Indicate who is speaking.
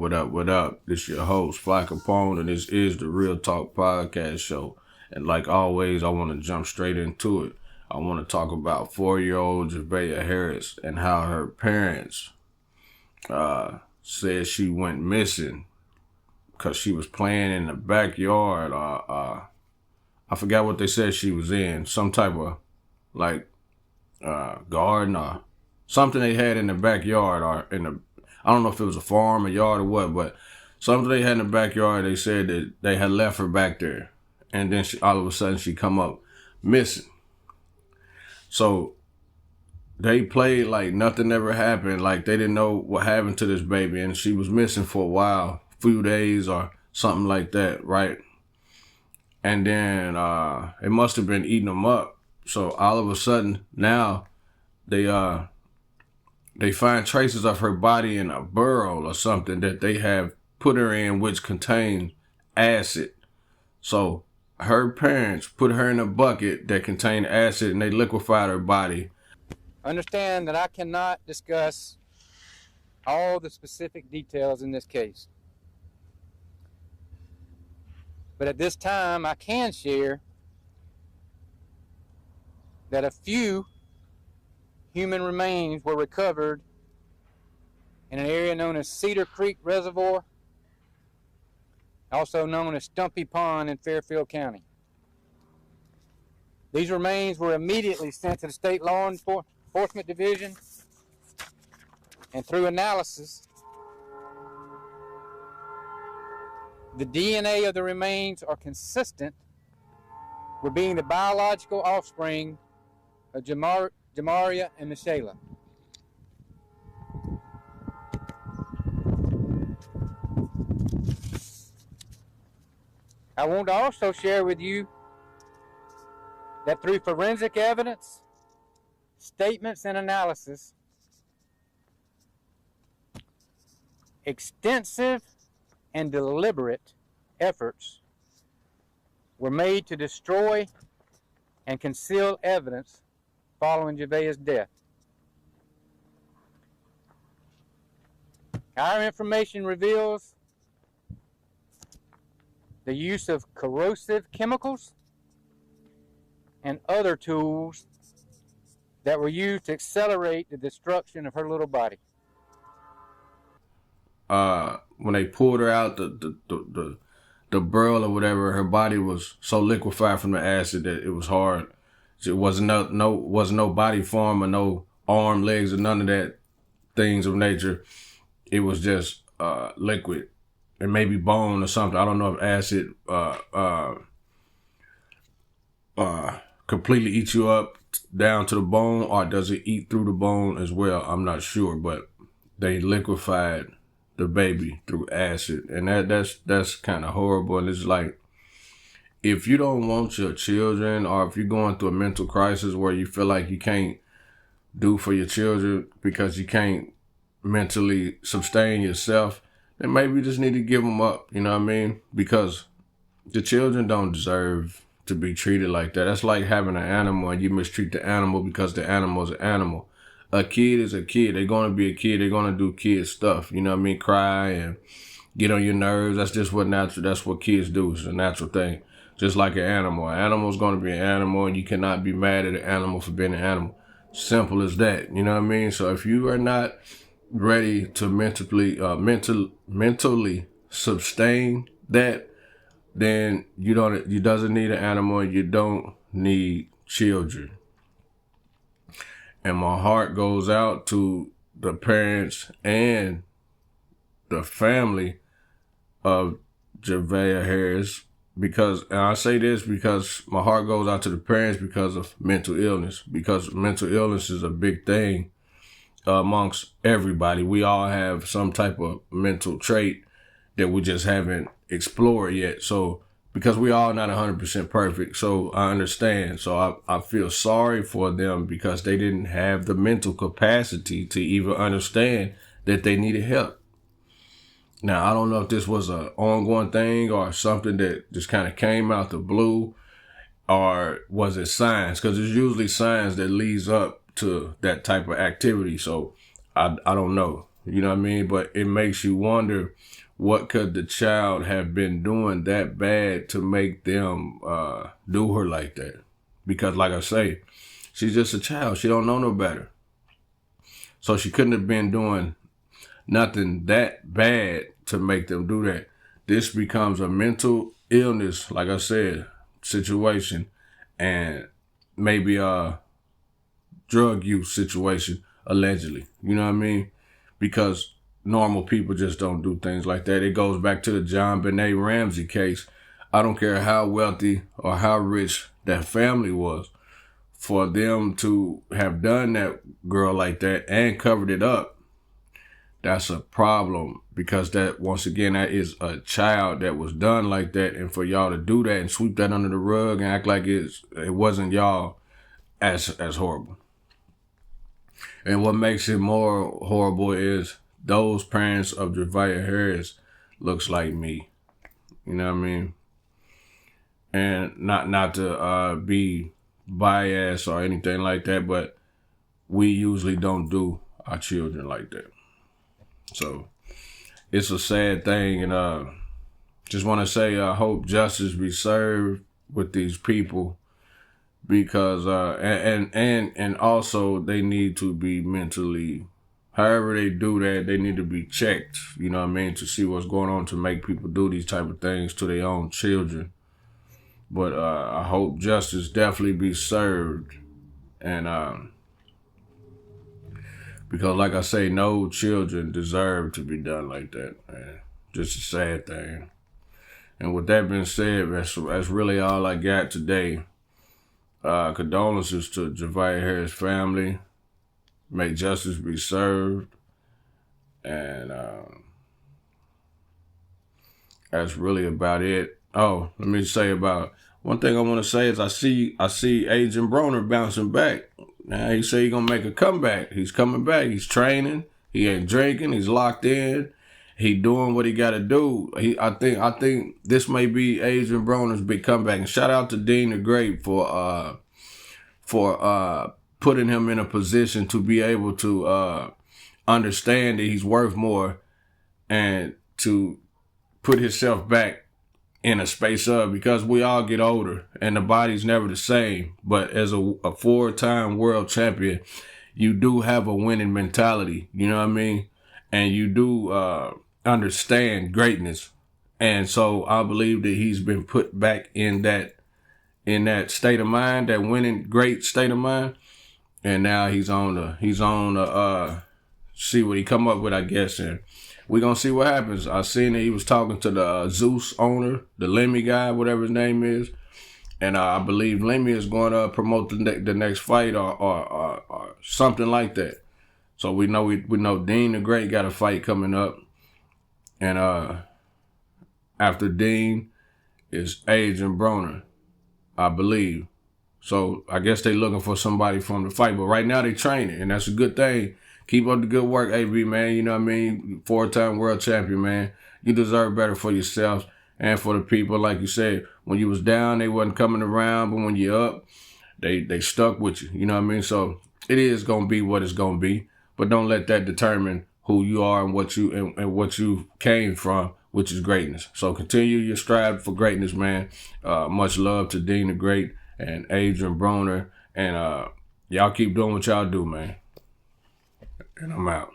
Speaker 1: what up, what up? This your host, Fly Capone, and this is the Real Talk Podcast Show. And like always, I want to jump straight into it. I want to talk about 4-year-old Javeayah Harris and how her parents said she went missing because she was playing in the backyard. I forgot what they said she was in. Some type of garden or something they had in the backyard or I don't know if it was a farm, a yard or what, but something they had in the backyard. They said that they had left her back there. And then all of a sudden she come up missing. So they played like nothing ever happened. Like they didn't know what happened to this baby. And she was missing for a while, few days or something like that, right? And then it must have been eating them up. So all of a sudden now they find traces of her body in a burrow or something that they have put her in, which contains acid. So her parents put her in a bucket that contained acid and they liquefied her body.
Speaker 2: Understand that I cannot discuss all the specific details in this case. But at this time, I can share that a few human remains were recovered in an area known as Cedar Creek Reservoir, also known as Stumpy Pond in Fairfield County. These remains were immediately sent to the State Law Enforcement Division, and through analysis, the DNA of the remains are consistent with being the biological offspring of Javeayah and Michela. I want to also share with you that through forensic evidence, statements, and analysis, extensive and deliberate efforts were made to destroy and conceal evidence following Javeayah's death. Our information reveals the use of corrosive chemicals and other tools that were used to accelerate the destruction of her little body.
Speaker 1: When they pulled her out the burl or whatever, her body was so liquefied from the acid that it was hard. It wasn't no body form or no arm, legs, or none of that things of nature. It was just liquid. And maybe bone or something. I don't know if acid completely eats you up down to the bone, or does it eat through the bone as well? I'm not sure, but they liquefied the baby through acid, and that's kind of horrible. And it's like, if you don't want your children, or if you're going through a mental crisis where you feel like you can't do for your children because you can't mentally sustain yourself, then maybe you just need to give them up, you know what I mean? Because the children don't deserve to be treated like that. That's like having an animal and you mistreat the animal because the animal is an animal. A kid is a kid. They're going to be a kid. They're going to do kid stuff, you know what I mean? Cry and get on your nerves. That's just that's what kids do. It's a natural thing. Just like an animal. An animal is going to be an animal, and you cannot be mad at an animal for being an animal. Simple as that, you know what I mean? So if you are not ready to mentally sustain that, then you doesn't need an animal. You don't need children. And my heart goes out to the parents and the family of Javeayah Harris, and I say this because my heart goes out to the parents because of mental illness, because mental illness is a big thing amongst everybody. We all have some type of mental trait that we just haven't explored yet. So because we all not 100% perfect, so I understand. So I feel sorry for them because they didn't have the mental capacity to even understand that they needed help. Now, I don't know if this was an ongoing thing or something that just kind of came out the blue, or was it signs? Because it's usually signs that leads up to that type of activity. So I don't know. You know what I mean? But it makes you wonder, what could the child have been doing that bad to make them do her like that? Because like I say, she's just a child. She don't know no better. So she couldn't have been doing nothing that bad to make them do that. This becomes a mental illness, like I said, situation, and maybe a drug use situation, allegedly. You know what I mean? Because normal people just don't do things like that. It goes back to the John Benet Ramsey case. I don't care how wealthy or how rich that family was, for them to have done that girl like that and covered it up, that's a problem, because that, once again, that is a child that was done like that. And for y'all to do that and sweep that under the rug and act like it wasn't y'all, as horrible. And what makes it more horrible is those parents of Javeayah Harris looks like me. You know what I mean? And not to be biased or anything like that, but we usually don't do our children like that. So it's a sad thing, and just want to say I hope justice be served with these people, because and also they need to be mentally, however they do that, they need to be checked, you know what I mean, to see what's going on to make people do these type of things to their own children. But I hope justice definitely be served, and because like I say, no children deserve to be done like that, man. Just a sad thing. And with that being said, that's really all I got today. Condolences to Javeayah Harris' family. May justice be served. And that's really about it. Oh, let me say about one thing I want to say is I see Adrien Broner bouncing back. Now he say he's gonna make a comeback. He's coming back. He's training. He ain't drinking. He's locked in. He doing what he got to do. I think this may be Adrien Broner's big comeback. And shout out to Dean the Great for putting him in a position to be able to understand that he's worth more, and to put himself back in a space of, because we all get older and the body's never the same. But as a 4-time world champion, you do have a winning mentality, you know what I mean? And you do understand greatness. And so I believe that he's been put back in that state of mind, that winning great state of mind. And now he's on see what he come up with, I guess. And we're going to see what happens. I seen that he was talking to the Zeus owner, the Lemmy guy, whatever his name is. And I believe Lemmy is going to promote the next fight or something like that. So we know Dean the Great got a fight coming up. And after Dean is Adrien Broner, I believe. So I guess they looking for somebody from the fight. But right now they training, and that's a good thing. Keep up the good work, AB, man. You know what I mean? 4-time world champion, man. You deserve better for yourself and for the people. Like you said, when you was down, they wasn't coming around. But when you're up, they stuck with you. You know what I mean? So it is going to be what it's going to be. But don't let that determine who you are and what you came from, which is greatness. So continue your strive for greatness, man. Much love to Dean the Great and Adrien Broner. And y'all keep doing what y'all do, man. And I'm out.